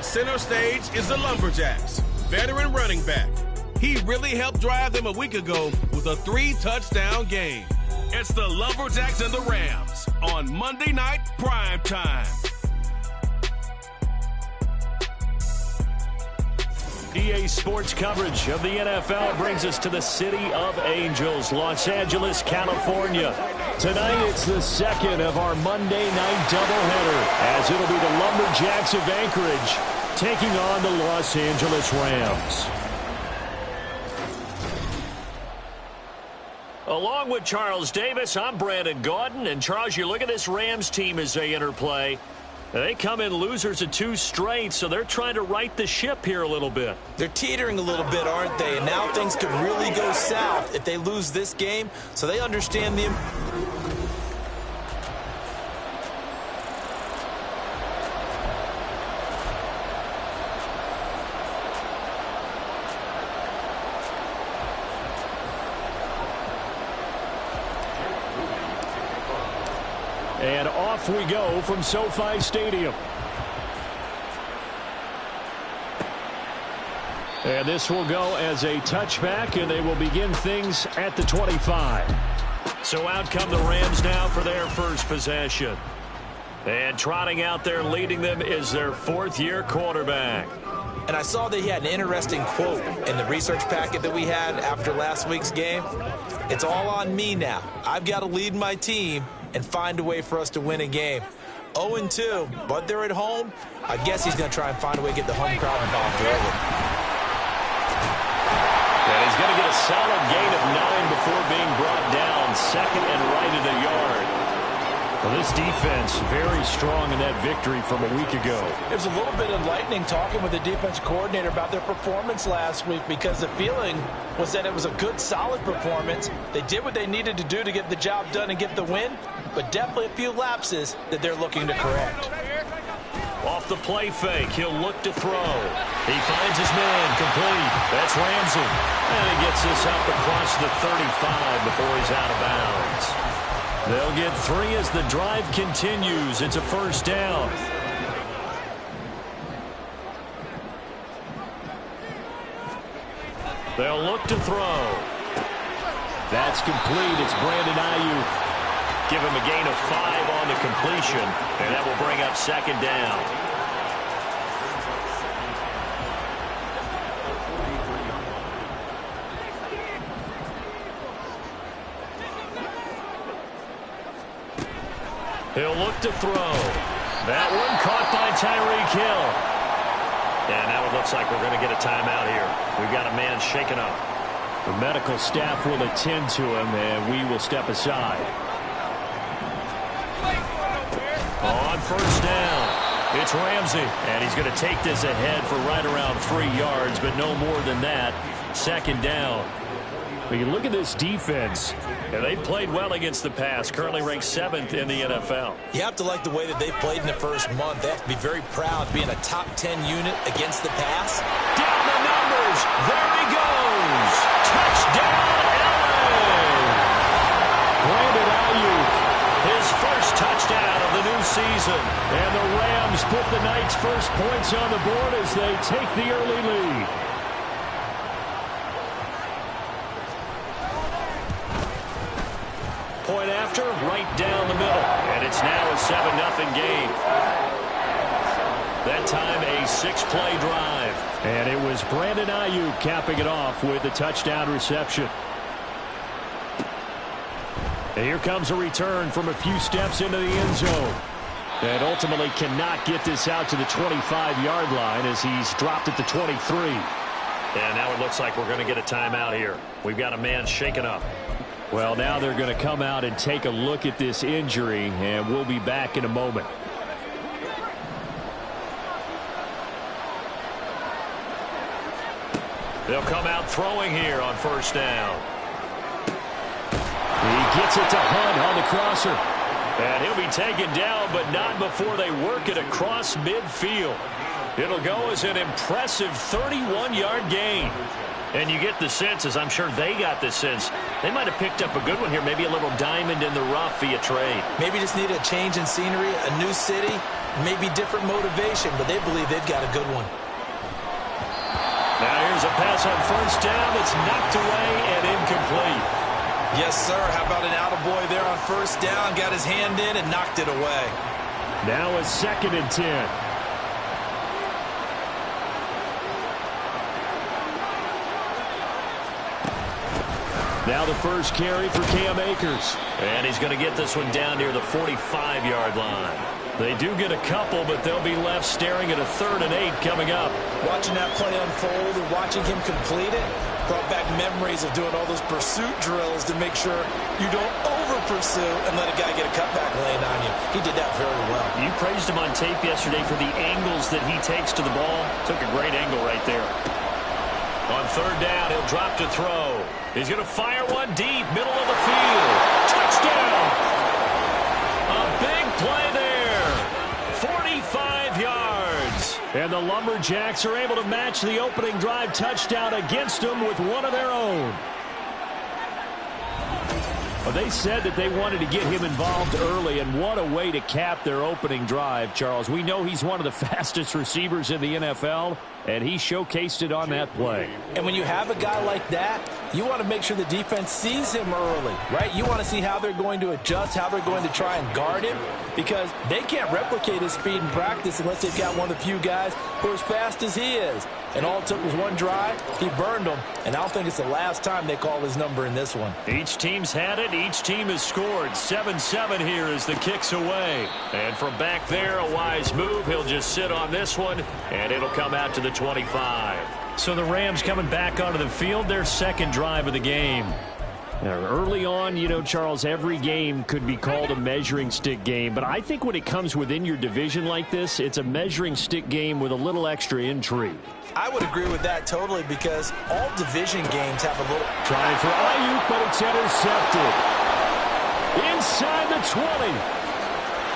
On center stage is the Lumberjacks, veteran running back. He really helped drive them a week ago with a 3-touchdown game. It's the Lumberjacks and the Rams on Monday Night Prime Time. EA Sports coverage of the NFL brings us to the City of Angels, Los Angeles, California. Tonight, it's the second of our Monday night doubleheader, as it'll be the Lumberjacks of Anchorage taking on the Los Angeles Rams. Along with Charles Davis, I'm Brandon Gaudin. And, Charles, you look at this Rams team as they interplay. They come in losers of 2 straight, so they're trying to right the ship here a little bit. They're teetering a little bit, aren't they? And now things could really go south if they lose this game, so they understand the... And off we go from SoFi Stadium. And this will go as a touchback, and they will begin things at the 25. So out come the Rams now for their first possession. And trotting out there leading them is their 4th-year quarterback. And I saw that he had an interesting quote in the research packet that we had after last week's game. It's all on me now. I've got to lead my team and find a way for us to win a game. 0-2, but they're at home. I guess he's going to try and find a way to get the home crowd involved early. And he's going to get a solid gain of 9 before being brought down, second and right at a yard. Well, this defense very strong in that victory from a week ago. It was a little bit enlightening talking with the defense coordinator about their performance last week, because the feeling was that it was a good, solid performance. They did what they needed to do to get the job done and get the win, but definitely a few lapses that they're looking to correct. Off the play fake, he'll look to throw. He finds his man, complete. That's Ramsey. And he gets this up across the 35 before he's out of bounds. They'll get 3 as the drive continues. It's a first down. They'll look to throw. That's complete. It's Brandon Ayuk. Give him a gain of 5 on the completion, and that will bring up second down. He'll look to throw. That one caught by Tyreek Hill. And now it looks like we're going to get a timeout here. We've got a man shaken up. The medical staff will attend to him, and we will step aside. On first down, it's Ramsey. And he's going to take this ahead for right around 3 yards, but no more than that. Second down. But you look at this defense, and they've played well against the pass, currently ranked 7th in the NFL. You have to like the way that they've played in the first month. They have to be very proud being a top 10 unit against the pass. Down the numbers. There he goes. Touchdown, LA. Brandon Ayuk, his first touchdown of the new season. And the Rams put the night's first points on the board as they take the early lead. Point after, right down the middle. And it's now a 7-0 game. That time a 6-play drive. And it was Brandon Ayuk capping it off with a touchdown reception. And here comes a return from a few steps into the end zone. And ultimately cannot get this out to the 25-yard line as he's dropped at the 23. And now it looks like we're going to get a timeout here. We've got a man shaken up. Well, now they're going to come out and take a look at this injury, and we'll be back in a moment. They'll come out throwing here on first down. He gets it to Hunt on the crosser. And he'll be taken down, but not before they work it across midfield. It'll go as an impressive 31-yard gain. And you get the sense, as I'm sure they got the sense, they might have picked up a good one here, maybe a little diamond in the rough via trade. Maybe just need a change in scenery, a new city, maybe different motivation, but they believe they've got a good one. Now here's a pass on first down. It's knocked away and incomplete. Yes, sir. How about an attaboy there on first down? Got his hand in and knocked it away. Now a 2nd and 10. Now the first carry for Cam Akers. And he's going to get this one down near the 45-yard line. They do get a couple, but they'll be left staring at a 3rd and 8 coming up. Watching that play unfold and watching him complete it brought back memories of doing all those pursuit drills to make sure you don't over-pursue and let a guy get a cutback lane on you. He did that very well. You praised him on tape yesterday for the angles that he takes to the ball. Took a great angle right there. On 3rd down, he'll drop to throw. He's going to fire one deep, middle of the field. Touchdown! A big play there. 45 yards. And the Lumberjacks are able to match the opening drive touchdown against them with one of their own. Well, they said that they wanted to get him involved early, and what a way to cap their opening drive, Charles. We know he's one of the fastest receivers in the NFL, and he showcased it on that play. And when you have a guy like that, you want to make sure the defense sees him early, right? You want to see how they're going to adjust, how they're going to try and guard him, because they can't replicate his speed in practice unless they've got one of the few guys who are as fast as he is. And all it took was one drive. He burned them, and I don't think it's the last time they call his number in this one. Each team's had it. Each team has scored. 7-7 here as the kick's away. And from back there, a wise move. He'll just sit on this one, and it'll come out to the 25. So the Rams coming back onto the field, their 2nd drive of the game. Now, early on, you know, Charles, every game could be called a measuring stick game, but I think when it comes within your division like this, it's a measuring stick game with a little extra intrigue. I would agree with that totally, because all division games have a little... Trying for Ayuk, but it's intercepted. Inside the 20.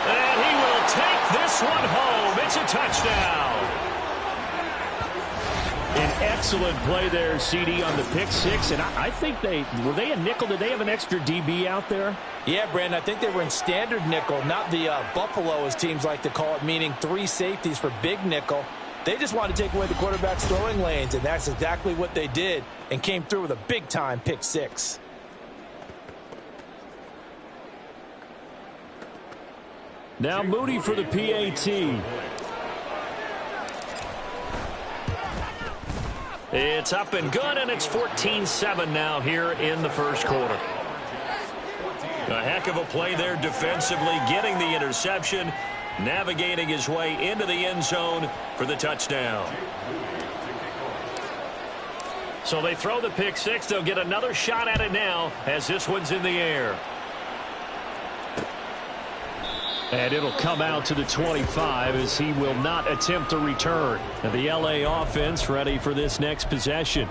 And he will take this one home. It's a touchdown. An excellent play there, CD, on the pick 6. And I think were they a nickel? Did they have an extra DB out there? Yeah, Brandon, I think they were in standard nickel, not the Buffalo, as teams like to call it, meaning 3 safeties for big nickel. They just wanted to take away the quarterback's throwing lanes, and that's exactly what they did, and came through with a big-time pick 6. Now Moody for the PAT. It's up and good, and it's 14-7 now here in the first quarter. A heck of a play there defensively, getting the interception, navigating his way into the end zone for the touchdown. So they throw the pick 6. They'll get another shot at it now as this one's in the air. And it'll come out to the 25 as he will not attempt to return. And the LA offense ready for this next possession.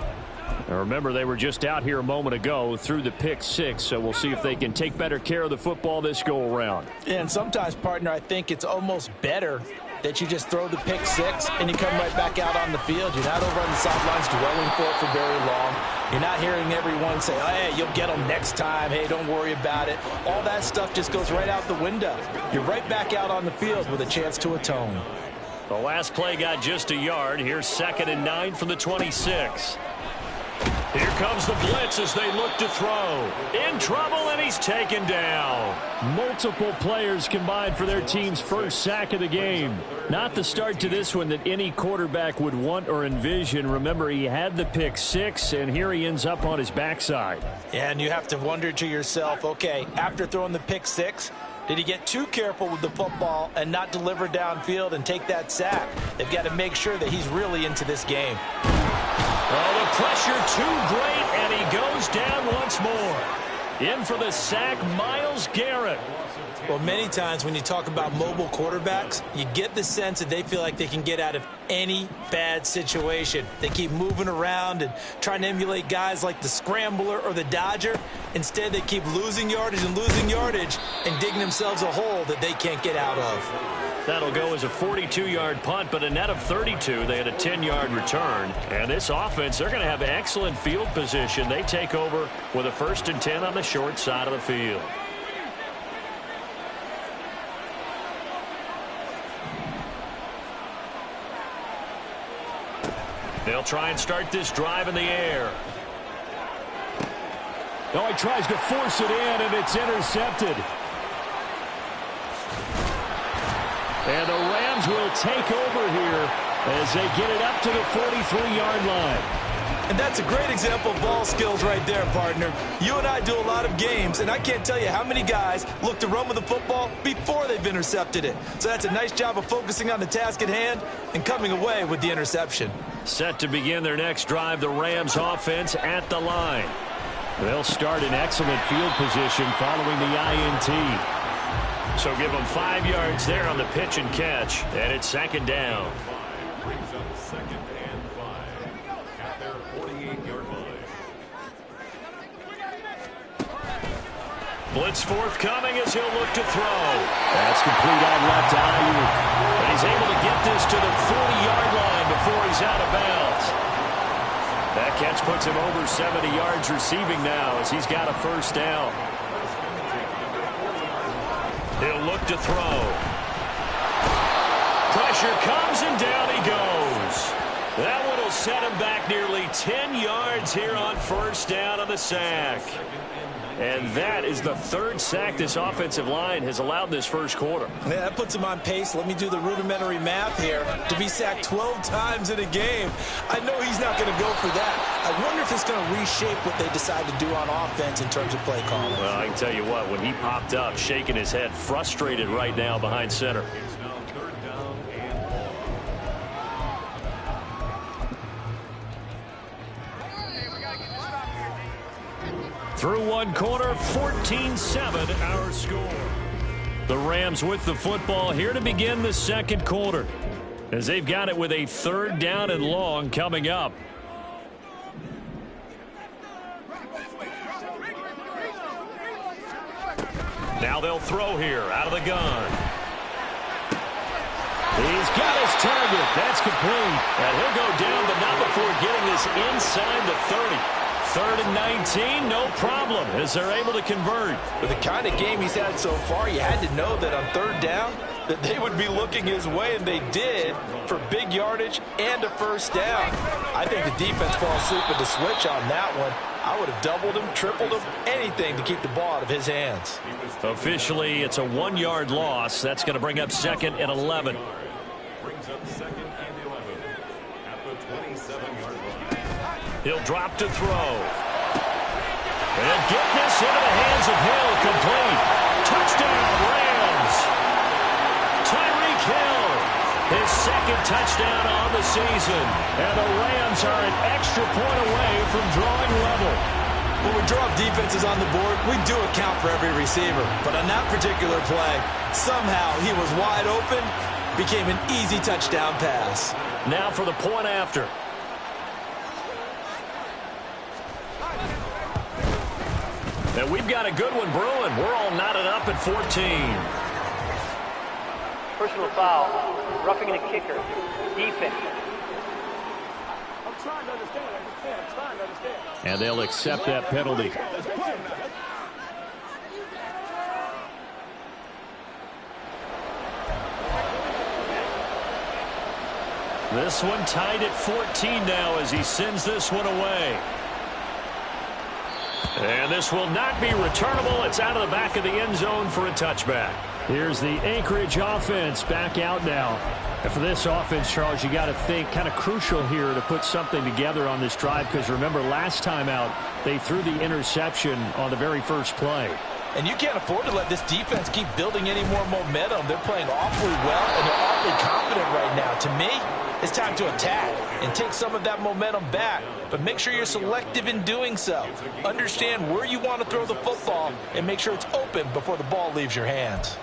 Now remember, they were just out here a moment ago through the pick 6, so we'll see if they can take better care of the football this go-around. And sometimes, partner, I think it's almost better that you just throw the pick 6 and you come right back out on the field. You're not over on the sidelines dwelling for it for very long. You're not hearing everyone say, oh, hey, you'll get them next time. Hey, don't worry about it. All that stuff just goes right out the window. You're right back out on the field with a chance to atone. The last play got just a yard. Here's 2nd and 9 from the 26. Here comes the blitz as they look to throw. In trouble, and he's taken down. Multiple players combined for their team's first sack of the game. Not the start to this one that any quarterback would want or envision. Remember, he had the pick 6, and here he ends up on his backside. Yeah, and you have to wonder to yourself, okay, after throwing the pick 6, did he get too careful with the football and not deliver downfield and take that sack? They've got to make sure that he's really into this game. Oh, the pressure too great, and he goes down once more. In for the sack, Myles Garrett. Well, many times when you talk about mobile quarterbacks, you get the sense that they feel like they can get out of any bad situation. They keep moving around and trying to emulate guys like the Scrambler or the Dodger. Instead, they keep losing yardage and digging themselves a hole that they can't get out of. That'll go as a 42-yard punt, but a net of 32. They had a 10-yard return. And this offense, they're going to have excellent field position. They take over with a 1st and 10 on the short side of the field. They'll try and start this drive in the air. Oh, he tries to force it in, and it's intercepted. And the Rams will take over here as they get it up to the 43-yard line. And that's a great example of ball skills right there, partner. You and I do a lot of games, and I can't tell you how many guys look to run with the football before they've intercepted it. So that's a nice job of focusing on the task at hand and coming away with the interception. Set to begin their next drive, the Rams offense at the line. They'll start in excellent field position following the INT. So give them 5 yards there on the pitch and catch, and it's 2nd down. Brings up 2nd and 5 at their 48-yard line. Blitz forthcoming as he'll look to throw. That's complete out left to Ayuk. And he's able to get this to the 40-yard line before he's out of bounds. That catch puts him over 70 yards receiving now as he's got a 1st down. He'll look to throw. Pressure comes and down he goes. That one will set him back nearly 10 yards here on 1st down on the sack. And that is the 3rd sack this offensive line has allowed this 1st quarter. Man, that puts him on pace. Let me do the rudimentary math here. To be sacked 12 times in a game, I know he's not going to go for that. I wonder if it's going to reshape what they decide to do on offense in terms of play calling. Well, I can tell you what, when he popped up, shaking his head, frustrated right now behind center. It's now 3rd down and ball. Through one quarter, 14-7 our score. The Rams with the football here to begin the 2nd quarter, as they've got it with a 3rd down and long coming up. Now they'll throw here out of the gun. He's got his target. That's complete. And he'll go down, but not before getting this inside the 30. 3rd and 19, no problem, as they're able to convert. With the kind of game he's had so far, you had to know that on 3rd down that they would be looking his way, and they did, for big yardage and a 1st down. I think the defense falls asleep at the switch on that one. I would have doubled him, tripled him, anything to keep the ball out of his hands. Officially, it's a 1-yard loss. That's going to bring up 2nd and 11. Brings up 2nd and 11 at the 27-yard line. He'll drop to throw. And get this into the hands of Hill, complete. Touchdown, Rams. Tyreek Hill, his 2nd touchdown on the season. And the Rams are an extra point away from drawing level. When we draw defenses on the board, we do account for every receiver. But on that particular play, somehow he was wide open, became an easy touchdown pass. Now for the point after. And we've got a good one brewing. We're all knotted up at 14. Personal foul, roughing the kicker, defense. I'm trying to understand. And they'll accept that penalty. This one tied at 14 now as he sends this one away. And this will not be returnable. It's out of the back of the end zone for a touchback. Here's the Anchorage offense back out now. And for this offense, Charles, you got to think kind of crucial here to put something together on this drive, because remember last time out they threw the interception on the very first play. And you can't afford to let this defense keep building any more momentum. They're playing awfully well, and they're awfully confident right now. To me, it's time to attack and take some of that momentum back. But make sure you're selective in doing so. Understand where you want to throw the football and make sure it's open before the ball leaves your hands.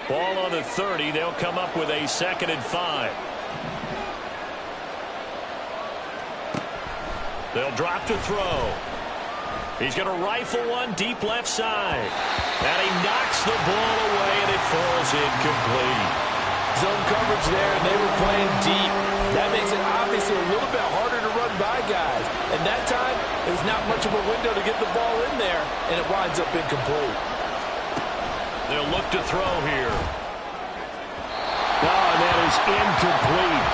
Ball on the 30. They'll come up with a 2nd and 5. They'll drop to throw. He's going to rifle one deep left side. And he knocks the ball away, and it falls incomplete. Zone coverage there, and they were playing deep. That makes it obviously a little bit harder to run by guys. And that time, there's not much of a window to get the ball in there, and it winds up incomplete. They'll look to throw here. Oh, and that is incomplete.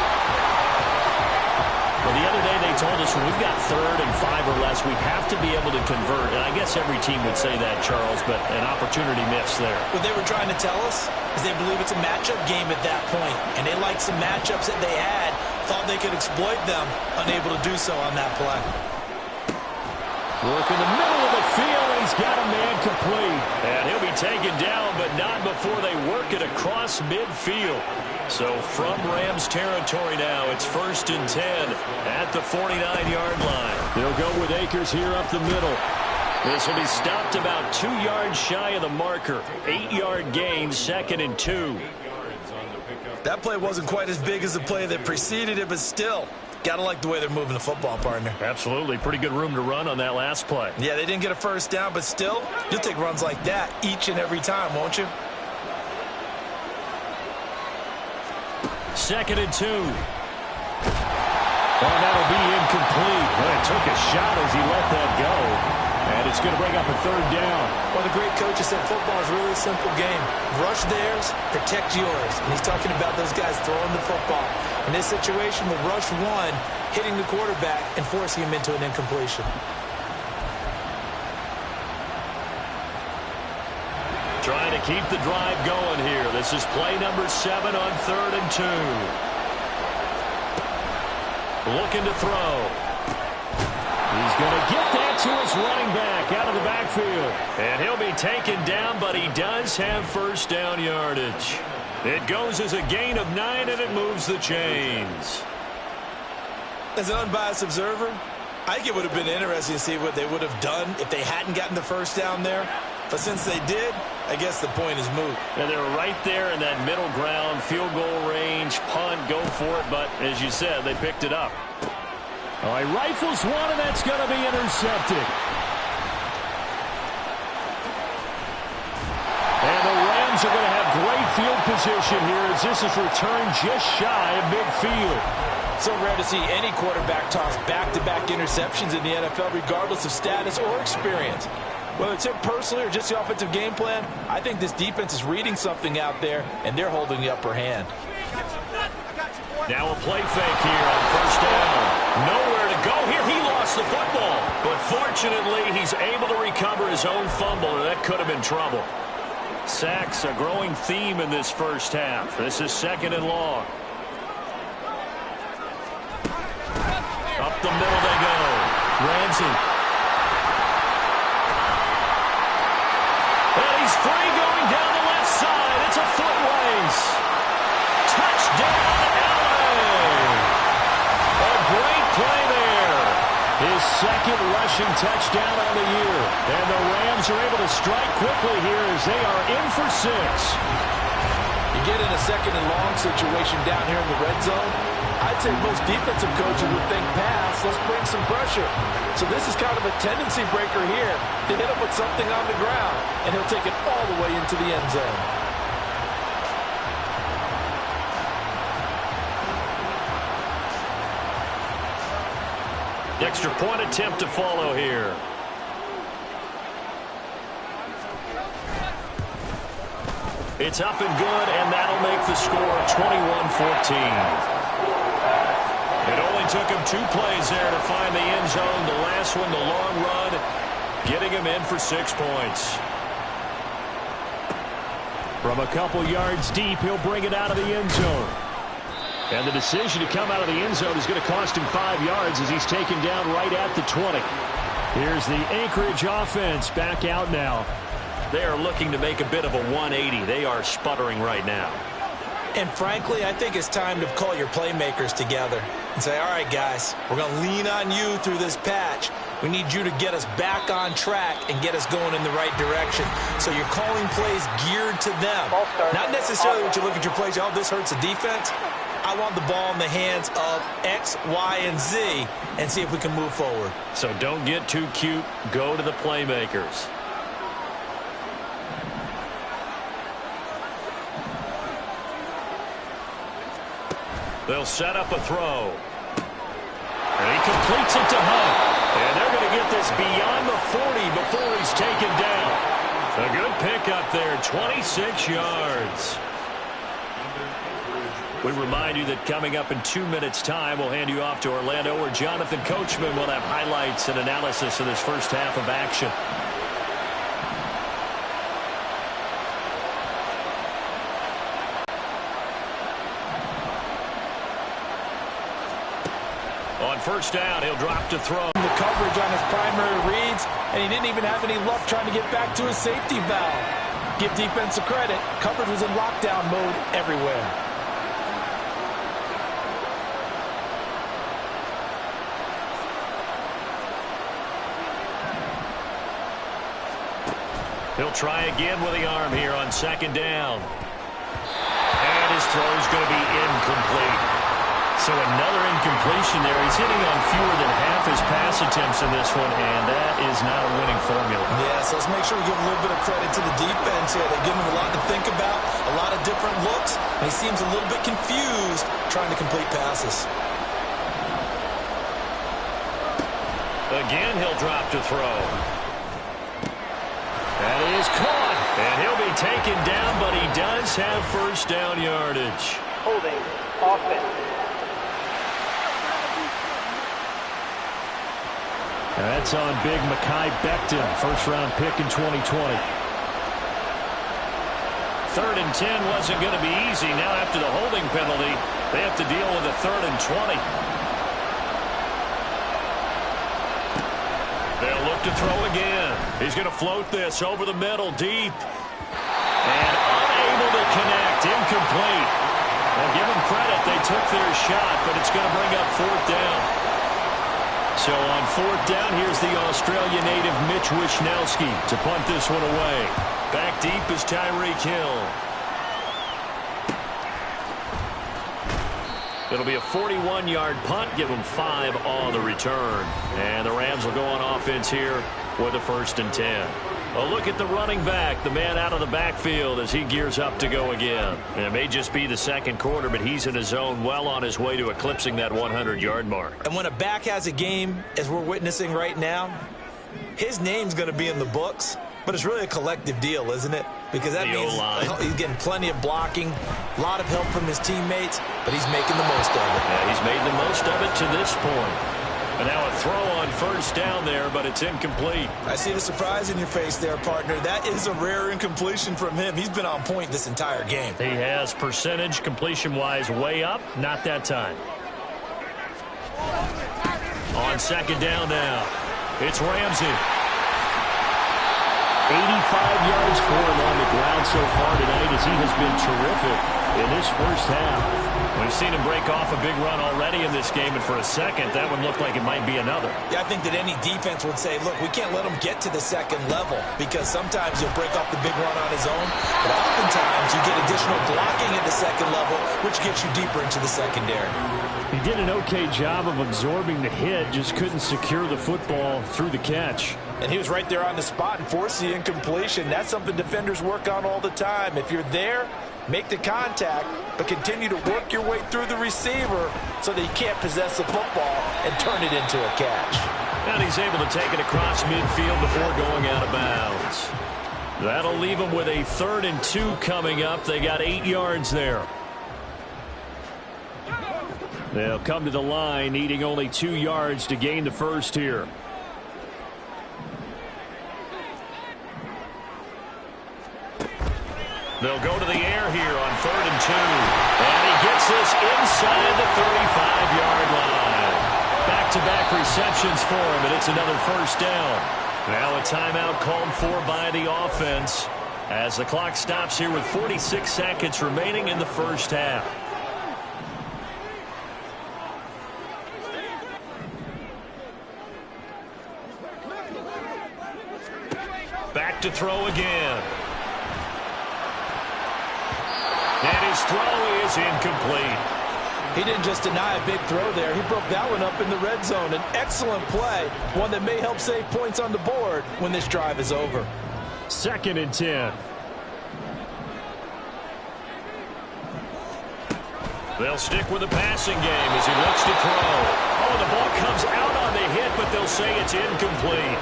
Well, the other day they told us when we've got 3rd and 5 or less, we have to be able to convert. And I guess every team would say that, Charles, but an opportunity missed there. What they were trying to tell us is they believe it's a matchup game at that point. And they liked some matchups that they had, thought they could exploit them, unable to do so on that play. Work in the middle of the field, and he's got a man complete. And he'll be taken down, but not before they work it across midfield. So from Rams territory now, it's 1st and 10 at the 49-yard line. They'll go with Akers here up the middle. This will be stopped about 2 yards shy of the marker. 8-yard gain, 2nd and 2. That play wasn't quite as big as the play that preceded it, but still, gotta like the way they're moving the football, partner. Absolutely. Pretty good room to run on that last play. Yeah, they didn't get a first down, but still, you'll take runs like that each and every time, won't you? 2nd and 2. Oh, that'll be incomplete. Well, it took a shot as he let that go. And it's going to bring up a 3rd down. Well, the great coach has said football is really a simple game. Rush theirs, protect yours. And he's talking about those guys throwing the football. In this situation, with rush 1, hitting the quarterback and forcing him into an incompletion. Trying to keep the drive going here. This is play number 7 on 3rd and 2. Looking to throw. He's going to get that to his running back out of the backfield. And he'll be taken down, but he does have first down yardage. It goes as a gain of 9, and it moves the chains. As an unbiased observer, I think it would have been interesting to see what they would have done if they hadn't gotten the first down there. But since they did, I guess the point is moot. And they were right there in that middle ground, field goal range, punt, go for it. But as you said, they picked it up. All right, rifles one, and that's going to be intercepted. And the Rams are going to have great field position here as this is returned just shy of midfield. So rare to see any quarterback toss back-to-back interceptions in the NFL, regardless of status or experience. Whether it's him personally or just the offensive game plan, I think this defense is reading something out there, and they're holding the upper hand. Now a play fake here on first down. Nowhere to go here. He lost the football. But fortunately, he's able to recover his own fumble, or that could have been trouble. Sacks, a growing theme in this first half. This is 2nd and long. Up the middle they go. Ramsey. And he's free going down the left side. It's a foot race. Touchdown, LA. A great play there. His 2nd rushing touchdown on the year. And the Rams are able to strike quickly here as they are in for 6. You get in a 2nd and long situation down here in the red zone, I'd say most defensive coaches would think pass, let's bring some pressure. So this is kind of a tendency breaker here to hit him with something on the ground, and he'll take it all the way into the end zone. Extra point attempt to follow here. It's up and good, and that'll make the score 21-14. It only took him 2 plays there to find the end zone. The last one, the long run, getting him in for 6 points. From a couple yards deep, he'll bring it out of the end zone. And the decision to come out of the end zone is going to cost him 5 yards as he's taken down right at the 20. Here's the Anchorage offense back out now. They are looking to make a bit of a 180. They are sputtering right now. And frankly, I think it's time to call your playmakers together and say, all right, guys, we're going to lean on you through this patch. We need you to get us back on track and get us going in the right direction. So you're calling plays geared to them. Not necessarily what you look at your plays, oh, this hurts the defense. I want the ball in the hands of X, Y, and Z and see if we can move forward. So don't get too cute. Go to the playmakers. They'll set up a throw. And he completes it to Hunt. And they're going to get this beyond the 40 before he's taken down. A good pickup there, 26 yards. We remind you that coming up in 2 minutes' time, we'll hand you off to Orlando, where Jonathan Coachman will have highlights and analysis of this first half of action. On first down, he'll drop to throw. The coverage on his primary reads, and he didn't even have any luck trying to get back to his safety valve. Give defense a credit. Coverage was in lockdown mode everywhere. He'll try again with the arm here on second down. And his throw is going to be incomplete. So another incompletion there. He's hitting on fewer than half his pass attempts in this one, and that is not a winning formula. Yeah, so let's make sure we give a little bit of credit to the defense here. They're giving him a lot to think about, a lot of different looks, and he seems a little bit confused trying to complete passes. Again, he'll drop to throw. That is caught, and he'll be taken down, but he does have first down yardage. Holding offense. That's on big Mekhi Becton, first-round pick in 2020. 3rd and 10 wasn't going to be easy. Now after the holding penalty, they have to deal with a 3rd and 20. They'll look to throw again. He's going to float this over the middle, deep. And unable to connect, incomplete. Well, give them credit. They took their shot, but it's going to bring up 4th down. So on 4th down, here's the Australia native Mitch Wishnowsky to punt this one away. Back deep is Tyreek Hill. It'll be a 41-yard punt. Give them 5 on the return. And the Rams will go on offense here with a 1st and 10. A look at the running back, the man out of the backfield as he gears up to go again. And it may just be the second quarter, but he's in his zone, well on his way to eclipsing that 100-yard mark. And when a back has a game, as we're witnessing right now, his name's going to be in the books, but it's really a collective deal, isn't it? Because that means he's getting plenty of blocking, a lot of help from his teammates, but he's making the most of it. Yeah, he's made the most of it to this point. And now a throw on first down there, but it's incomplete. I see the surprise in your face there, partner. That is a rare incompletion from him. He's been on point this entire game. He has percentage completion-wise way up. Not that time. On second down now, it's Ramsey. 85 yards for him on the ground so far tonight as he has been terrific in this first half. We've seen him break off a big run already in this game, and for a second, that one looked like it might be another. Yeah, I think that any defense would say, look, we can't let him get to the second level because sometimes he'll break off the big run on his own, but oftentimes you get additional blocking at the second level, which gets you deeper into the secondary. He did an okay job of absorbing the hit, just couldn't secure the football through the catch. And he was right there on the spot and forced the incompletion. That's something defenders work on all the time. If you're there, make the contact, but continue to work your way through the receiver so that he can't possess the football and turn it into a catch. And he's able to take it across midfield before going out of bounds. That'll leave him with a 3rd and 2 coming up. They got 8 yards there. They'll come to the line, needing only 2 yards to gain the first here. They'll go to the air here on 3rd and 2. And he gets this inside the 35-yard line. Back-to-back receptions for him, and it's another first down. Now a timeout called for by the offense as the clock stops here with 46 seconds remaining in the first half. Back to throw again. And his throw is incomplete. He didn't just deny a big throw there. He broke that one up in the red zone. An excellent play, one that may help save points on the board when this drive is over. 2nd and 10. They'll stick with the passing game as he looks to throw. Oh, the ball comes out on the hit, but they'll say it's incomplete.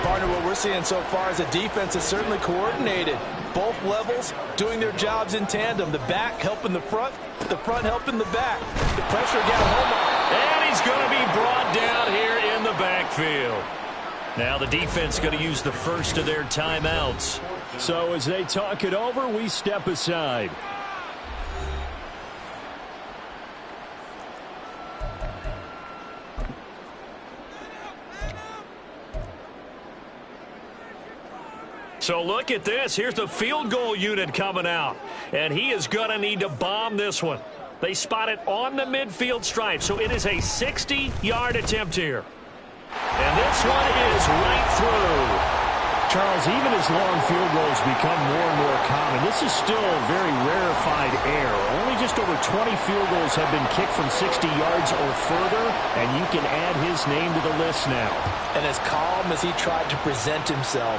Partner, what we're seeing so far is a defense is certainly coordinated. Both levels doing their jobs in tandem. The back helping the front helping the back. The pressure got home. And he's going to be brought down here in the backfield. Now the defense going to use the first of their timeouts. So as they talk it over, we step aside. So look at this. Here's the field goal unit coming out. And he is going to need to bomb this one. They spot it on the midfield stripe. So it is a 60-yard attempt here. And this one is right through. Charles, even as long field goals become more and more common, this is still a very rarefied air. Only just over 20 field goals have been kicked from 60 yards or further, and you can add his name to the list now. And as calm as he tried to present himself,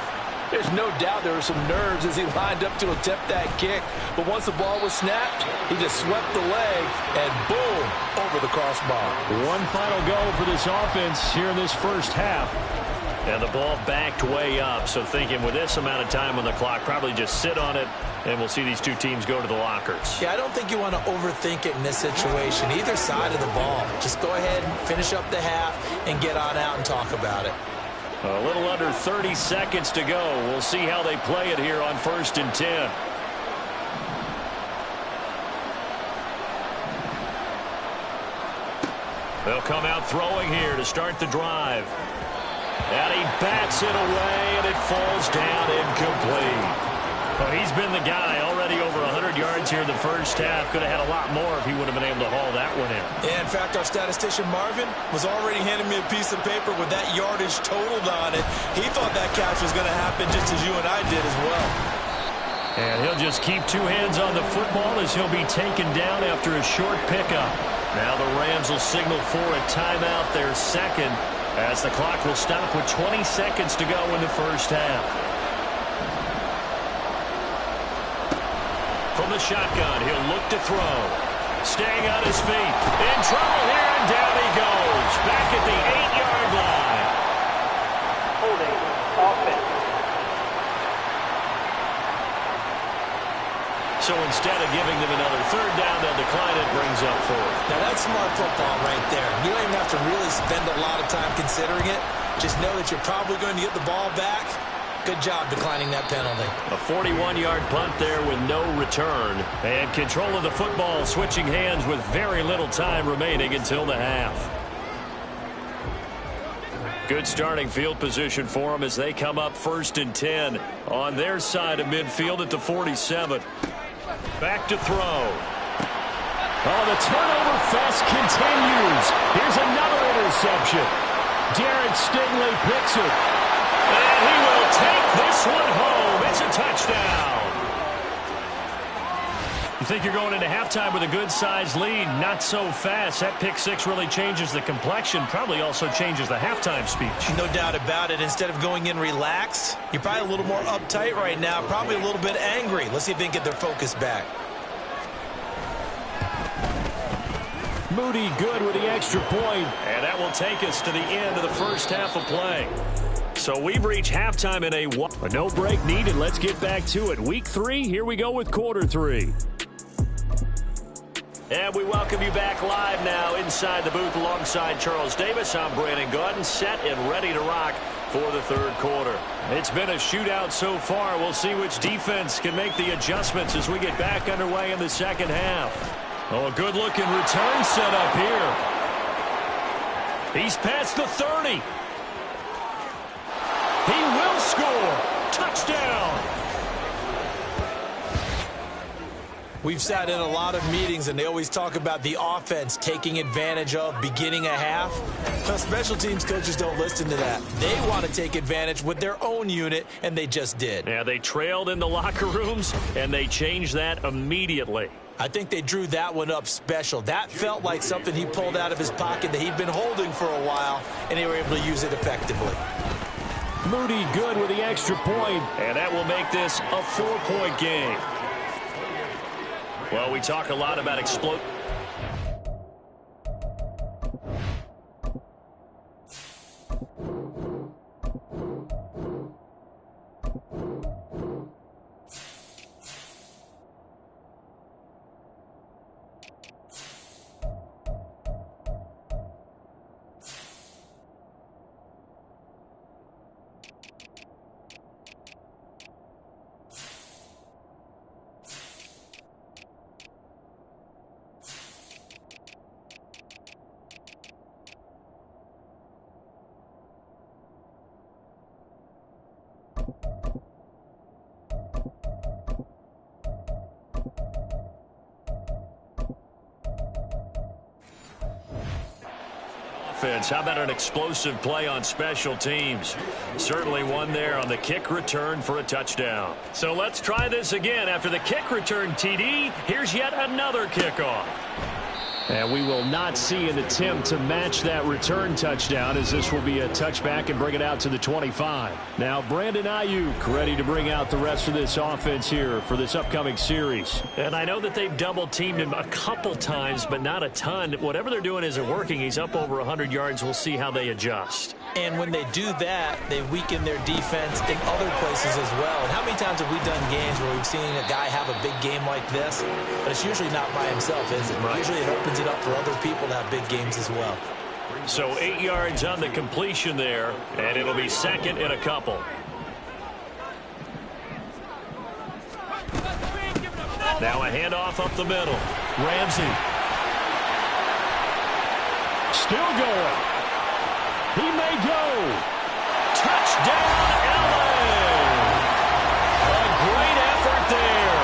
there's no doubt there were some nerves as he lined up to attempt that kick. But once the ball was snapped, he just swept the leg and boom, over the crossbar. One final go for this offense here in this first half. And the ball backed way up. So thinking with this amount of time on the clock, probably just sit on it, and we'll see these two teams go to the lockers. Yeah, I don't think you want to overthink it in this situation. Either side of the ball. Just go ahead and finish up the half and get on out and talk about it. A little under 30 seconds to go. We'll see how they play it here on 1st and 10. They'll come out throwing here to start the drive. And he bats it away, and it falls down incomplete. But he's been the guy, already over 100 yards here in the first half. Could have had a lot more if he would have been able to haul that one in. Yeah, in fact, our statistician Marvin was already handing me a piece of paper with that yardage totaled on it. He thought that catch was going to happen just as you and I did as well. And he'll just keep two hands on the football as he'll be taken down after a short pickup. Now the Rams will signal for a timeout, their second, as the clock will stop with 20 seconds to go in the first half. From the shotgun, he'll look to throw. Staying on his feet. In trouble here, and down he goes. Back at the 8-yard line. Holding offense. So instead of giving them another third down, they'll decline it, brings up 4th. Now that's smart football right there. You don't even have to really spend a lot of time considering it. Just know that you're probably going to get the ball back. Good job declining that penalty. A 41-yard punt there with no return. And control of the football switching hands with very little time remaining until the half. Good starting field position for them as they come up 1st and 10 on their side of midfield at the 47. Back to throw. Oh, the turnover fest continues. Here's another interception. Derek Stingley picks it. And he will take this one home. It's a touchdown. You think you're going into halftime with a good-sized lead. Not so fast. That pick six really changes the complexion. Probably also changes the halftime speech. No doubt about it. Instead of going in relaxed, you're probably a little more uptight right now. Probably a little bit angry. Let's see if they can get their focus back. Moody good with the extra point. And that will take us to the end of the first half of play. So we've reached halftime in a no break needed. Let's get back to it. Week 3, here we go with quarter 3. And we welcome you back live now inside the booth alongside Charles Davis. I'm Brandon Gordon, set and ready to rock for the third quarter. It's been a shootout so far. We'll see which defense can make the adjustments as we get back underway in the second half. Oh, a good-looking return set up here. He's past the 30. He will score. Touchdown. We've sat in a lot of meetings, and they always talk about the offense taking advantage of beginning a half. Now, special teams coaches don't listen to that. They want to take advantage with their own unit, and they just did. Yeah, they trailed in the locker rooms, and they changed that immediately. I think they drew that one up special. That felt like something he pulled out of his pocket that he'd been holding for a while, and they were able to use it effectively. Moody good with the extra point, and that will make this a 4-point game. Well, we talk a lot about explode. How about an explosive play on special teams? Certainly one there on the kick return for a touchdown. So let's try this again. After the kick return TD, here's yet another kickoff. And we will not see an attempt to match that return touchdown, as this will be a touchback and bring it out to the 25. Now Brandon Ayuk ready to bring out the rest of this offense here for this upcoming series. And I know that they've double-teamed him a couple times, but not a ton. Whatever they're doing isn't working. He's up over 100 yards. We'll see how they adjust. And when they do that, they weaken their defense in other places as well. And how many times have we done games where we've seen a guy have a big game like this? But it's usually not by himself, is it? Right. Usually it opens it up for other people to have big games as well. So 8 yards on the completion there, and it'll be second and a couple. Now a handoff up the middle. Ramsey. Still going. He may go. Touchdown, LA. A great effort there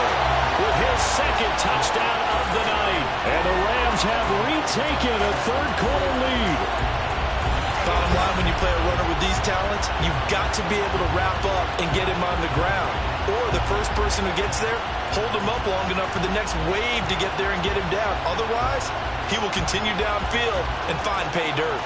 with his second touchdown of the night. And the Rams have retaken a third-quarter lead. Bottom line, when you play a runner with these talents, you've got to be able to wrap up and get him on the ground. Or the first person who gets there, hold him up long enough for the next wave to get there and get him down. Otherwise, he will continue downfield and find pay dirt.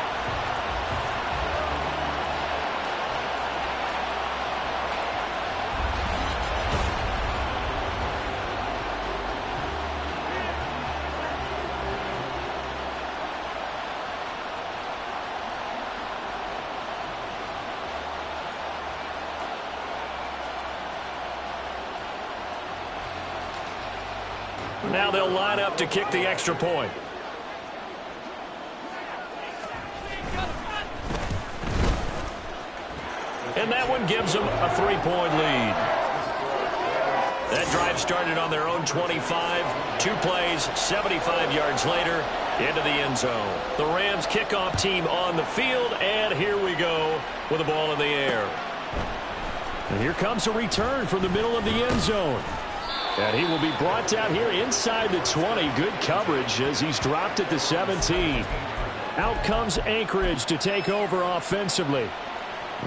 Now they'll line up to kick the extra point. And that one gives them a 3-point lead. That drive started on their own 25. 2 plays, 75 yards later, into the end zone. The Rams kickoff team on the field, and here we go with the ball in the air. And here comes a return from the middle of the end zone. And he will be brought down here inside the 20. Good coverage as he's dropped at the 17. Out comes Anchorage to take over offensively.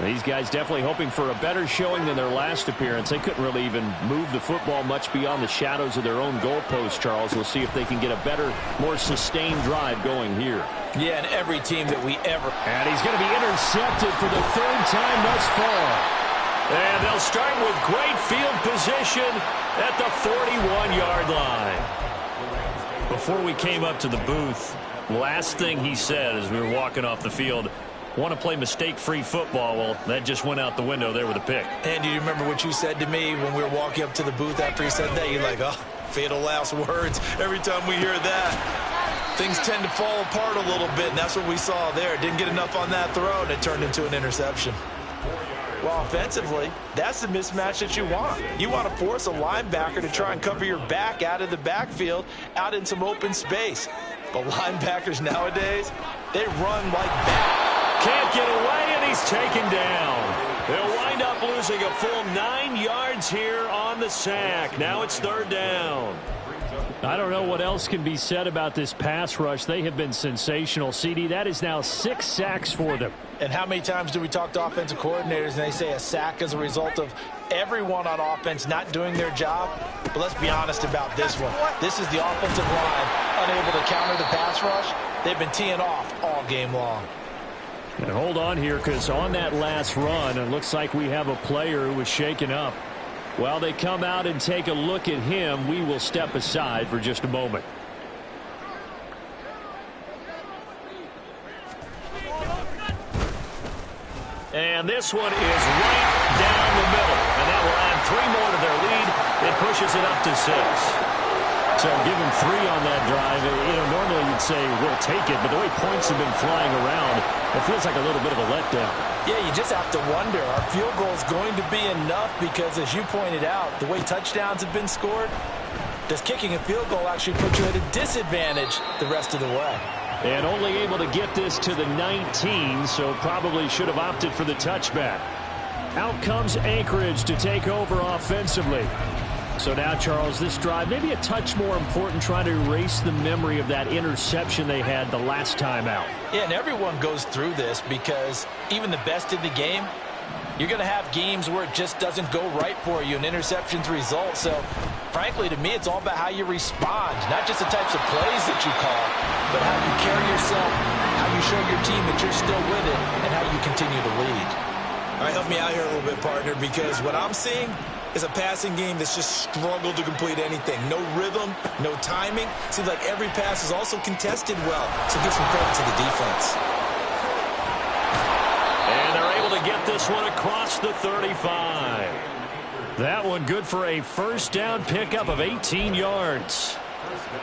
These guys definitely hoping for a better showing than their last appearance. They couldn't really even move the football much beyond the shadows of their own goalpost, Charles. We'll see if they can get a better, more sustained drive going here. Yeah, and every team that we ever... And he's going to be intercepted for the 3rd time thus far. And they'll start with great field position at the 41-yard line. Before we came up to the booth, last thing he said as we were walking off the field, want to play mistake-free football. Well, that just went out the window there with a pick. And do you remember what you said to me when we were walking up to the booth after he said that? You're like, oh, fatal last words. Every time we hear that, things tend to fall apart a little bit, and that's what we saw there. Didn't get enough on that throw, and it turned into an interception. Well, offensively, that's the mismatch that you want. You want to force a linebacker to try and cover your back out of the backfield, out in some open space. But linebackers nowadays, they run like that. Can't get away, and he's taken down. They'll wind up losing a full 9 yards here on the sack. Now it's 3rd down. I don't know what else can be said about this pass rush. They have been sensational, CD. That is now 6 sacks for them. And how many times do we talk to offensive coordinators and they say a sack as a result of everyone on offense not doing their job? But let's be honest about this one. This is the offensive line unable to counter the pass rush. They've been teeing off all game long. And hold on here, because on that last run, it looks like we have a player who was shaken up. While they come out and take a look at him, we will step aside for just a moment. And this one is right down the middle. And that will add 3 more to their lead. It pushes it up to 6. So give them 3 on that drive. Normally you'd say, we'll take it. But the way points have been flying around, it feels like a little bit of a letdown. Yeah, you just have to wonder, are field goals going to be enough? Because as you pointed out, the way touchdowns have been scored, does kicking a field goal actually put you at a disadvantage the rest of the way? And only able to get this to the 19, so probably should have opted for the touchback. Out comes Anchorage to take over offensively. So now, Charles, this drive maybe a touch more important, trying to erase the memory of that interception they had the last time out. Yeah, and everyone goes through this because even the best in the game, you're going to have games where it just doesn't go right for you, and interceptions result. So, frankly, to me, it's all about how you respond, not just the types of plays that you call, but how you carry yourself, how you show your team that you're still with it, and how you continue to lead. All right, help me out here a little bit, partner, because what I'm seeing is a passing game that's just struggled to complete anything. No rhythm, no timing. Seems like every pass is also contested well, so give some credit to the defense. And they're able to get this one across the 35. That one good for a first down pickup of 18 yards.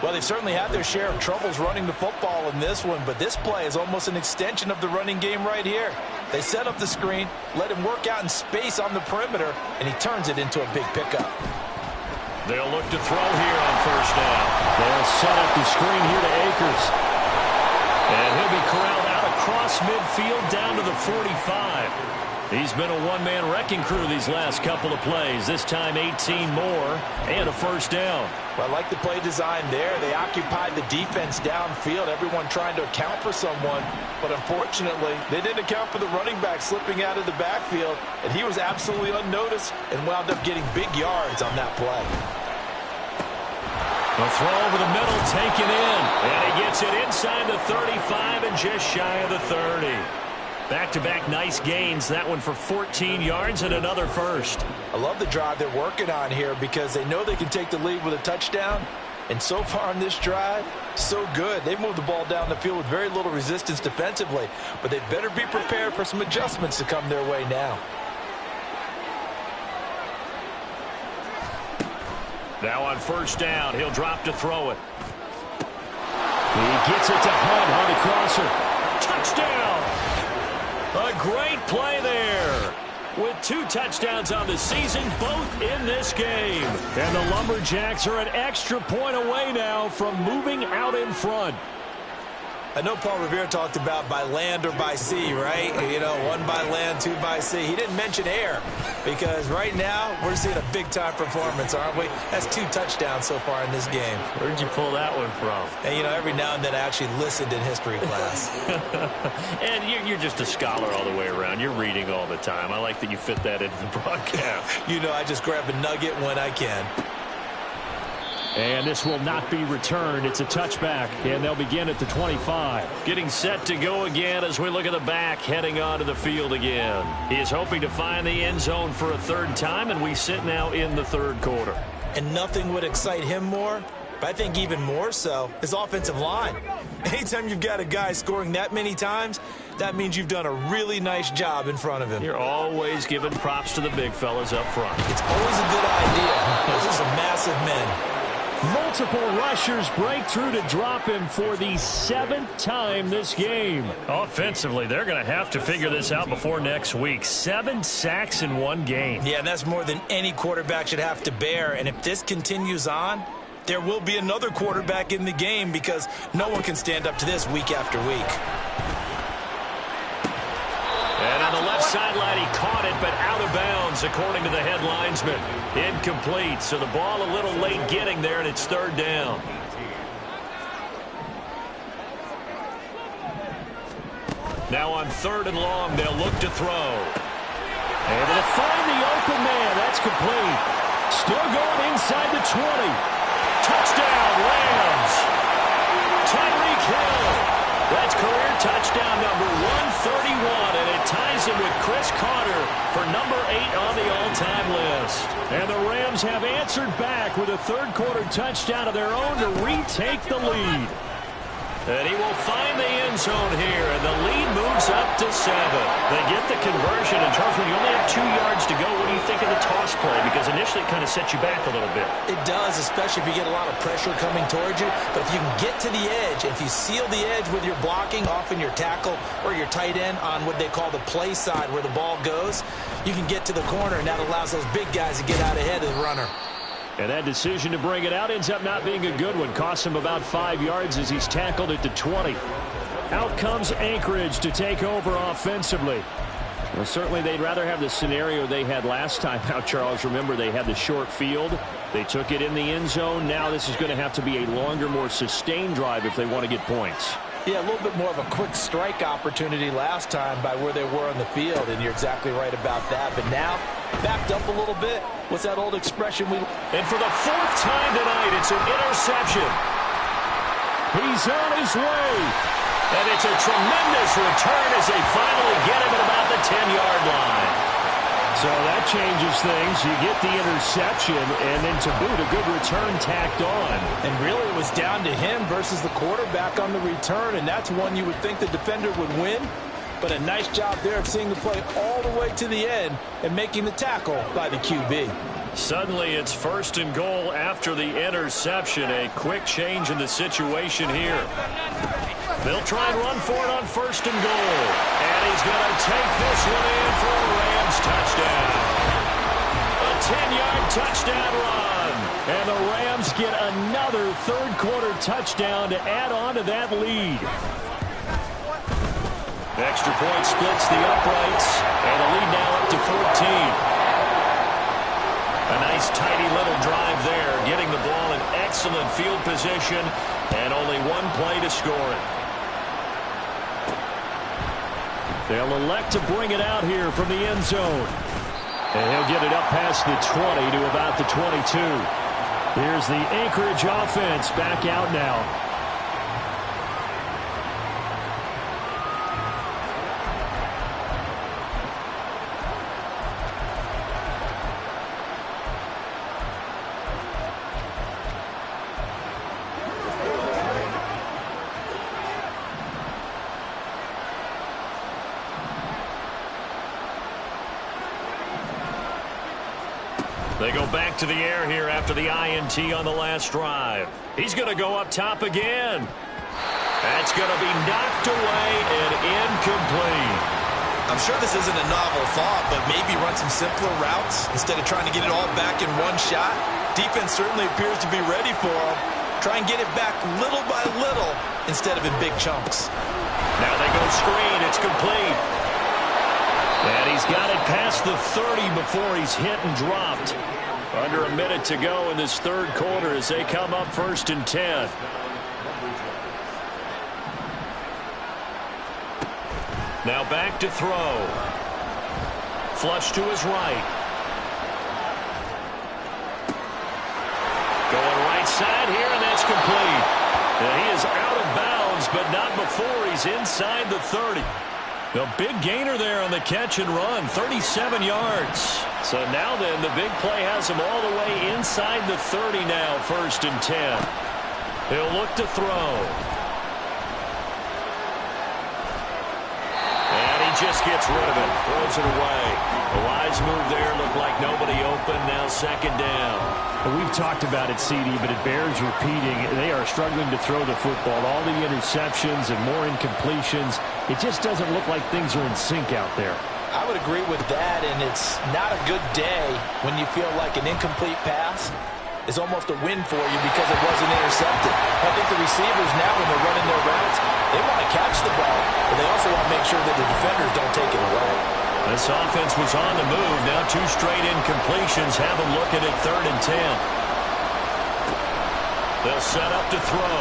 Well, they've certainly had their share of troubles running the football in this one, but this play is almost an extension of the running game right here. They set up the screen, let him work out in space on the perimeter, and he turns it into a big pickup. They'll look to throw here on first down. They'll set up the screen here to Akers. And he'll be corralled out across midfield down to the 45. He's been a one-man wrecking crew these last couple of plays. This time 18 more and a first down. Well, I like the play design there. They occupied the defense downfield, everyone trying to account for someone. But unfortunately, they didn't account for the running back slipping out of the backfield. And he was absolutely unnoticed and wound up getting big yards on that play. A throw over the middle, taken in. And he gets it inside the 35 and just shy of the 30. Back-to-back nice gains. That one for 14 yards and another first. I love the drive they're working on here because they know they can take the lead with a touchdown. And so far on this drive, so good. They've moved the ball down the field with very little resistance defensively. But they better be prepared for some adjustments to come their way now. Now on first down, he'll drop to throw it. He gets it to Hunt on the crosser. Touchdown! A great play there. With 2 touchdowns on the season, both in this game. And the Lumberjacks are an extra point away now from moving out in front. I know Paul Revere talked about by land or by sea, right? You know, 1 by land, 2 by sea. He didn't mention air because right now we're seeing a big-time performance, aren't we? That's 2 touchdowns so far in this game. Where'd you pull that one from? And, you know, every now and then I actually listened in history class. And you're just a scholar all the way around. You're reading all the time. I like that you fit that into the broadcast. You know, I just grab a nugget when I can. And this will not be returned. It's a touchback, and they'll begin at the 25. Getting set to go again as we look at the back, heading onto the field again. He is hoping to find the end zone for a 3rd time, and we sit now in the 3rd quarter. And nothing would excite him more, but I think even more so, his offensive line. Anytime you've got a guy scoring that many times, that means you've done a really nice job in front of him. You're always giving props to the big fellas up front. It's always a good idea. Those are some massive men. Multiple rushers break through to drop him for the 7th time this game. Offensively, they're going to have to figure this out before next week. 7 sacks in 1 game. Yeah, and that's more than any quarterback should have to bear. And if this continues on, there will be another quarterback in the game because no one can stand up to this week after week. And on the left sideline, he caught it, it out of bounds, according to the head linesman. Incomplete, so the ball a little late getting there, and it's third down. Now on third and long, they'll look to throw. Able to find the open man. That's complete. Still going inside the 20. Touchdown, Rams. Tyreek Hill. That's career touchdown number 131, and it ties him with Chris Carter for number 8 on the all-time list. And the Rams have answered back with a third-quarter touchdown of their own to retake the lead. And he will find the end zone here, and the lead moves up to 7. They get the conversion, and Charles, when you only have 2 yards to go, what do you think of the toss play? Because initially it kind of sets you back a little bit. It does, especially if you get a lot of pressure coming towards you. But if you can get to the edge, if you seal the edge with your blocking, often your tackle or your tight end on what they call the play side where the ball goes, you can get to the corner, and that allows those big guys to get out ahead of the runner. And that decision to bring it out ends up not being a good one. Costs him about 5 yards as he's tackled at the 20. Out comes Anchorage to take over offensively. Well, certainly they'd rather have the scenario they had last time out, Charles. Remember, they had the short field. They took it in the end zone. Now this is going to have to be a longer, more sustained drive if they want to get points. Yeah, a little bit more of a quick strike opportunity last time by where they were on the field, and you're exactly right about that. But now, backed up a little bit. What's that old expression? And for the 4th time tonight, it's an interception. He's on his way. And it's a tremendous return as they finally get him at about the 10-yard line. So that changes things. You get the interception, and then to boot, a good return tacked on. And really, it was down to him versus the quarterback on the return, and that's one you would think the defender would win. But a nice job there of seeing the play all the way to the end and making the tackle by the QB. Suddenly, it's 1st and goal after the interception. A quick change in the situation here. They'll try and run for it on 1st and goal. And he's going to take this one in for a Rams touchdown. A 10-yard touchdown run. And the Rams get another third-quarter touchdown to add on to that lead. Extra point splits the uprights. And the lead now up to 14. A nice, tidy little drive there, getting the ball in excellent field position, and only one play to score it. They'll elect to bring it out here from the end zone. And he'll get it up past the 20 to about the 22. Here's the Anchorage offense back out now. They go back to the air here after the INT on the last drive. He's going to go up top again. That's going to be knocked away and incomplete. I'm sure this isn't a novel thought, but maybe run some simpler routes instead of trying to get it all back in one shot. Defense certainly appears to be ready for him. Try and get it back little by little instead of in big chunks. Now they go screen. It's complete. And he's got it past the 30 before he's hit and dropped. Under a minute to go in this third quarter as they come up 1st and 10. Now back to throw. Flush to his right. Going right side here, and that's complete. And he is out of bounds, but not before he's inside the 30. The big gainer there on the catch and run, 37 yards. So now then, the big play has him all the way inside the 30 now, 1st and 10. He'll look to throw. And he just gets rid of it, throws it away. A wise move there, looked like nobody open, now 2nd down. Well, we've talked about it, CD, but it bears repeating. They are struggling to throw the football. All the interceptions and more incompletions. It just doesn't look like things are in sync out there. I would agree with that, and it's not a good day when you feel like an incomplete pass is almost a win for you because it wasn't intercepted. I think the receivers now, when they're running their routes, they want to catch the ball, but they also want to make sure that the defenders don't take it away. This offense was on the move. Now 2 straight incompletions. Have them looking at 3rd and 10. They'll set up to throw.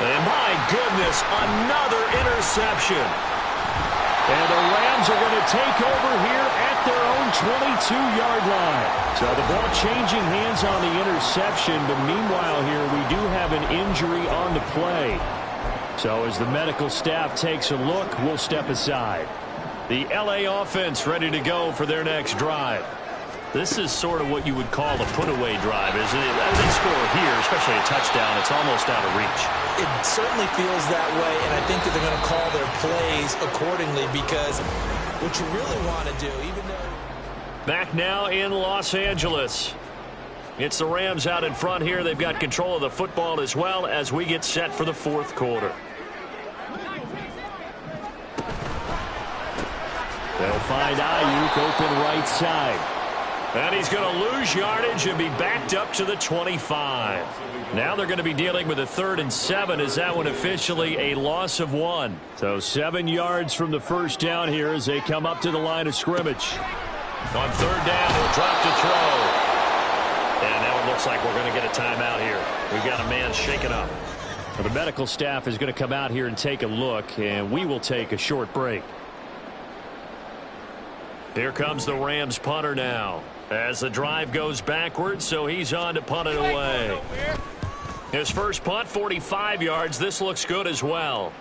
And my goodness, another interception. And the Rams are going to take over here at their own 22-yard line. So the ball changing hands on the interception, but meanwhile here we do have an injury on the play. So as the medical staff takes a look, we'll step aside. The LA offense ready to go for their next drive. This is sort of what you would call a put-away drive, isn't it? As they score here, especially a touchdown, it's almost out of reach. It certainly feels that way, and I think that they're going to call their plays accordingly because what you really want to do, even though... Back now in Los Angeles. It's the Rams out in front here. They've got control of the football as well as we get set for the 4th quarter. They'll find Ayuk open right side. And he's going to lose yardage and be backed up to the 25. Now they're going to be dealing with a 3rd and 7 as that one officially a loss of 1. So 7 yards from the first down here as they come up to the line of scrimmage. On 3rd down, he'll drop to throw. And now it looks like we're going to get a timeout here. We've got a man shaken up. Well, the medical staff is going to come out here and take a look, and we will take a short break. Here comes the Rams punter now. As the drive goes backwards, so he's on to punt it away. His first punt, 45 yards. This looks good as well.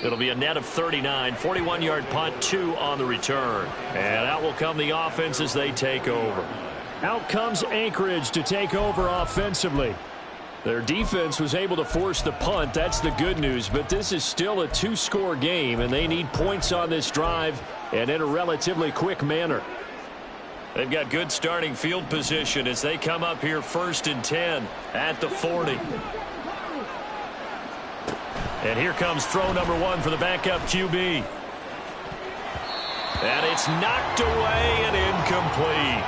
It'll be a net of 39, 41-yard punt, 2 on the return. And out will come the offense as they take over. Out comes Anchorage to take over offensively. Their defense was able to force the punt. That's the good news, but this is still a 2-score game, and they need points on this drive and in a relatively quick manner. They've got good starting field position as they come up here 1st and 10 at the 40. And here comes throw number 1 for the backup QB. And it's knocked away and incomplete.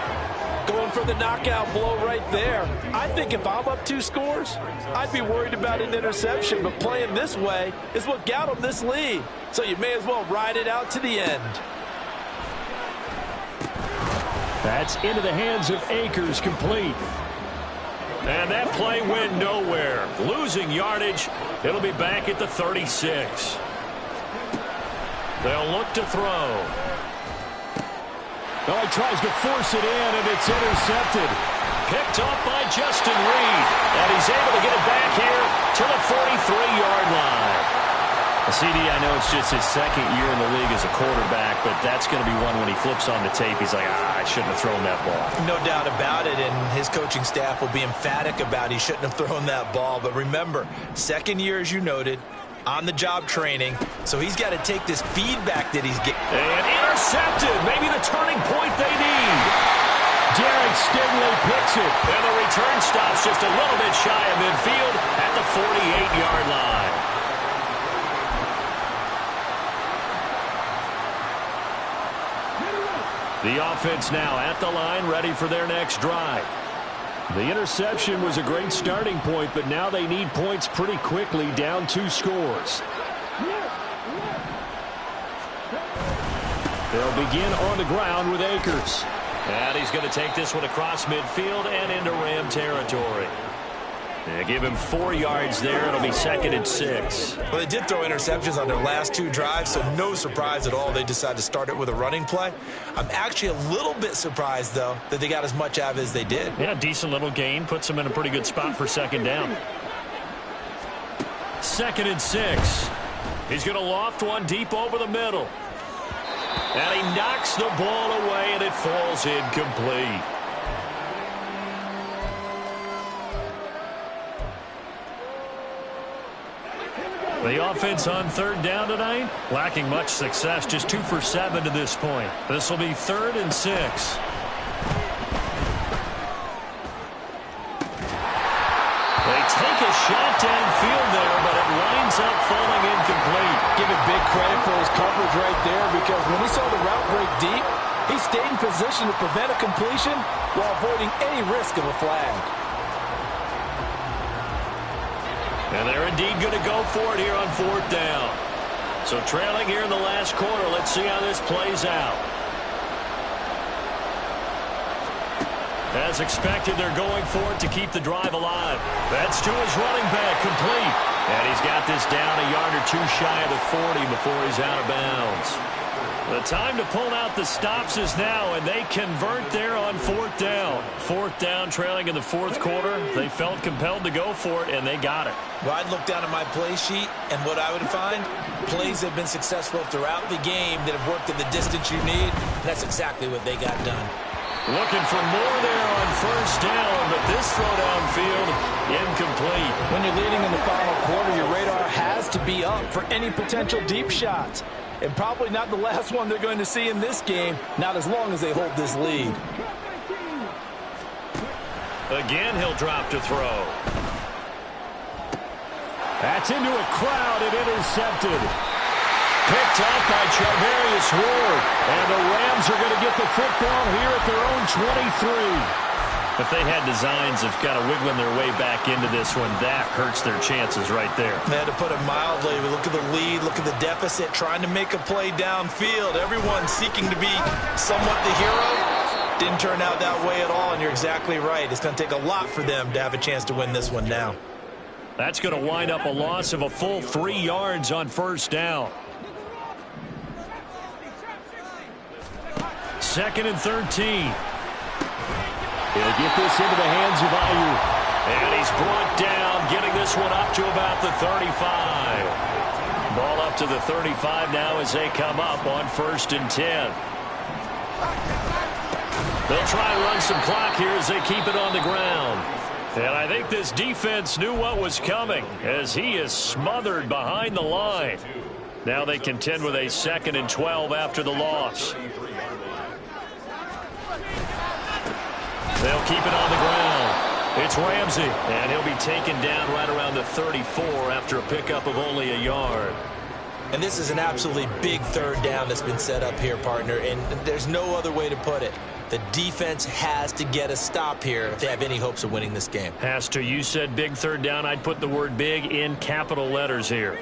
Going for the knockout blow right there. I think if I'm up 2 scores, I'd be worried about an interception, but playing this way is what got them this lead. So you may as well ride it out to the end. That's into the hands of Akers, complete. And that play went nowhere. Losing yardage. It'll be back at the 36. They'll look to throw. Oh, he tries to force it in, and it's intercepted. Picked off by Justin Reed. And he's able to get it back here to the 43-yard line. CD, I know it's just his 2nd year in the league as a quarterback, but that's going to be one when he flips on the tape. He's like, I shouldn't have thrown that ball. No doubt about it, and his coaching staff will be emphatic about he shouldn't have thrown that ball. But remember, 2nd year, as you noted, on-the-job training, so he's got to take this feedback that he's getting. And intercepted, maybe the turning point they need. Derek Stingley picks it. And the return stops just a little bit shy of midfield at the 48-yard line. The offense now at the line, ready for their next drive. The interception was a great starting point, but now they need points pretty quickly, down 2 scores. They'll begin on the ground with Akers. And he's going to take this one across midfield and into Ram territory. They give him 4 yards there. It'll be 2nd and 6. Well, they did throw interceptions on their last 2 drives, so no surprise at all they decided to start it with a running play. I'm actually a little bit surprised, though, that they got as much out of it as they did. Yeah, decent little gain. Puts them in a pretty good spot for 2nd down. 2nd and 6. He's going to loft one deep over the middle. And he knocks the ball away, and it falls incomplete. The offense on 3rd down tonight, lacking much success, just 2 for 7 to this point. This will be 3rd and 6. They take a shot downfield there, but it winds up falling incomplete. Give it big credit for his coverage right there, because when he saw the route break deep, he stayed in position to prevent a completion while avoiding any risk of a flag. And they're indeed going to go for it here on 4th down. So trailing here in the last quarter. Let's see how this plays out. As expected, they're going for it to keep the drive alive. That's to his running back, complete. And he's got this down a yard or two shy of the 40 before he's out of bounds. The time to pull out the stops is now, and they convert there on fourth down. Fourth down, trailing in the fourth quarter. They felt compelled to go for it, and they got it. Well, I'd look down at my play sheet, and what I would find, plays have been successful throughout the game that have worked at the distance you need. That's exactly what they got done. Looking for more there on first down, but this throw downfield, incomplete. When you're leading in the final quarter, your radar has to be up for any potential deep shots. And probably not the last one they're going to see in this game, not as long as they hold this lead. Again, he'll drop to throw. That's into a crowd and intercepted. Picked up by Charvarius Ward. And the Rams are going to get the football here at their own 23. If they had designs of kind of wiggling their way back into this one, that hurts their chances right there. They had to put it mildly. Look at the lead, look at the deficit, trying to make a play downfield. Everyone seeking to be somewhat the hero. Didn't turn out that way at all, and you're exactly right. It's going to take a lot for them to have a chance to win this one now. That's going to wind up a loss of a full 3 yards on first down. 2nd and 13. He'll get this into the hands of Ayuk. And he's brought down, getting this one up to about the 35. Ball up to the 35 now as they come up on 1st and 10. They'll try and run some clock here as they keep it on the ground. And I think this defense knew what was coming as he is smothered behind the line. Now they contend with a 2nd and 12 after the loss. They'll keep it on the ground. It's Ramsey, and he'll be taken down right around the 34 after a pickup of only a yard. And this is an absolutely big 3rd down that's been set up here, partner, and there's no other way to put it. The defense has to get a stop here if they have any hopes of winning this game. Has to. You said big 3rd down. I'd put the word big in capital letters here.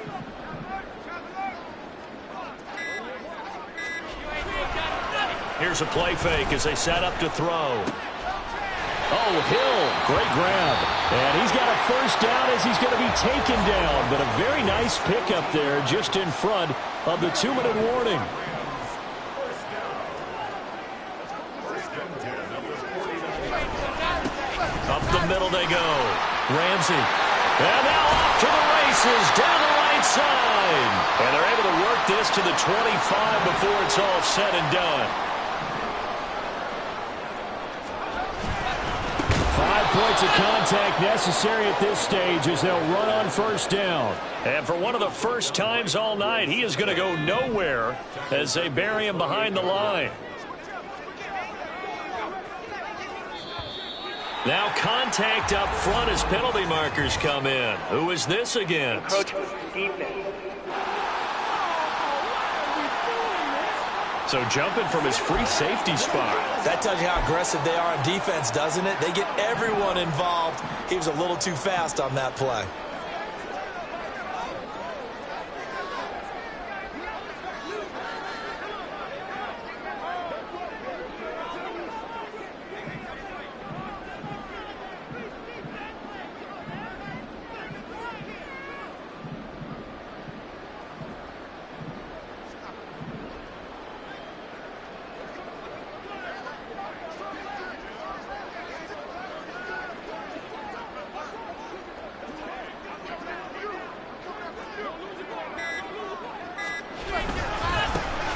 Here's a play fake as they set up to throw. Oh, Hill, great grab. And he's got a 1st down as he's going to be taken down. But a very nice pickup there just in front of the 2-minute warning. Up the middle they go. Ramsey. And now off to the races down the right side. And they're able to work this to the 25 before it's all said and done. 5 points of contact necessary at this stage as they'll run on 1st down. And for one of the first times all night, he is going to go nowhere as they bury him behind the line. Now contact up front as penalty markers come in. Who is this against? Approach defense. So jumping from his free safety spot. That tells you how aggressive they are on defense, doesn't it? They get everyone involved. He was a little too fast on that play.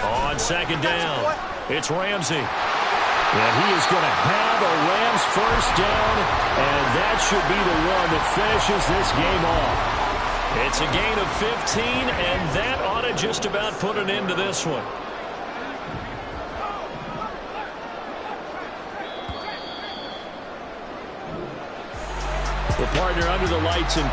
On 2nd down, it's Ramsey. And he is going to have a Rams 1st down, and that should be the one that finishes this game off. It's a gain of 15, and that ought to just about put an end to this one. The partner under the lights in